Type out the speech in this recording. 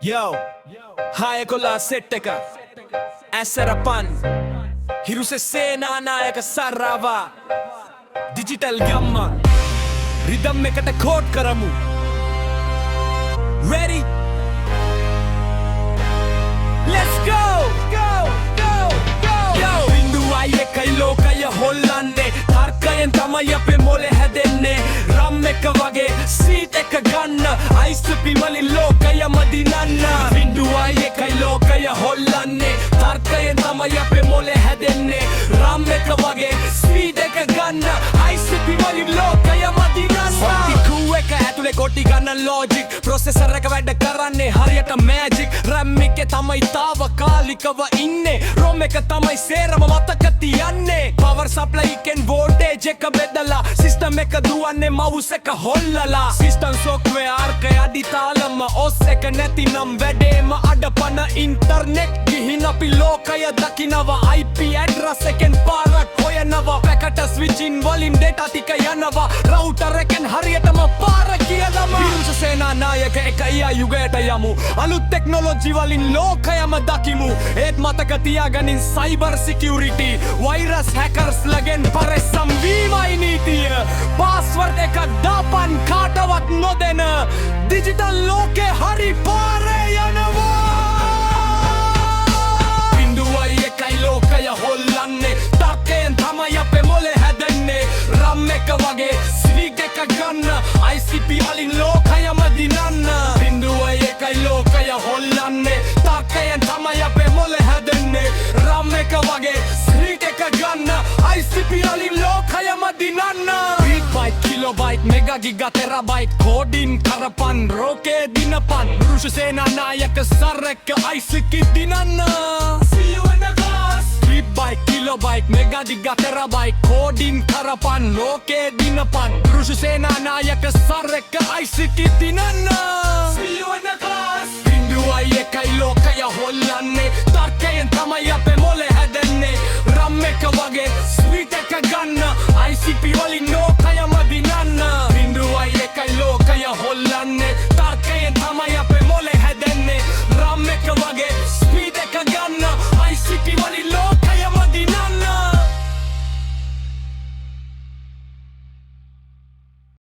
Yo, Hayakola Setteka Asarapan Hiruse Sena Nayaka Sarava Digital Gamma Rhythm Mekata Code Karamu Ready? Let's go! Yo! Binduwaye kai lokaya hollande Tarkayen tamaya pe mole hadenne Ram ekka wage seat ekka ganna Ice pimali lokaya madinanna Binduwaye kai lokaya hollande Tarkayen tamaya pe mole hadenne Ram ekka wage seat ekka ganna Ice pimali lokaya madinanna Eka ඇතුලේ කොටි ගන්න logic processor එක වැඩ කරන්නේ හරියට magic RAM එකේ තමයි తాවකාලිකව ඉන්නේ ROM එක තමයි සේරම මතක තියන්නේ power supply එකෙන් voltage එක බෙදලා system එක දුවන්නේ mouse එක හොල්ලලා system software එක යටි තාලම OS එක නැතිනම් වැඩේම අඩපණ internet ගිහින් අපි ලෝකය දකිනවා IP address එකෙන් පාරක් හොයනවා packet switching වලින් data ටික යනවා router එකෙන් හරියටම පාර කියලම හිරුස සේනා නායක එකයි යුගයට යමු අලුත් ටෙක්නොලොජි වලින් ලෝකයම දකිමු ඒත් මතක තියාගනින් cyber security virus hackers ලගෙන් පරිස්සම් වීමයි නීතිය password එකක් දාපන් කාටවත් නොදෙන digital ලෝකේ හරි පාරේ යනවා බින්දුවයි එකයි ලෝකය හොල්ලන්නේ තාකෙන් තමයි අපේ මොලේ හැදෙන්නේ RAM එක වගේ switch එක ගන්න ICP වලින් ලෝකයම දිනන්න බින්දුවයි එකයි ලෝකය හොල්ලන්නේ තාකෙන් තමයි අපේ මොලේ හැදෙන්නේ RAM එක වගේ switch එක ගන්න ICP වලින් ලෝකයම දිනන්න bit byte kilobyte mega giga terabyte coding කරපන් රෝකේ දිනපන් රුෂ සේනා නායක සරක ICP දිනන්න see you in the class bit byte kilobyte mega giga terabyte coding කරපන් රෝකේ දිනපන් රුෂ සේනා නායක සරක ICP දිනන්න see you in the class බින්දුවයි එකයි ලෝකය හොල්ලන්නේ තාකෙන් තමයි අපේ මොලේ හැදෙන්නේ RAM එක වගේ switch එක ගන්න ICP වලින්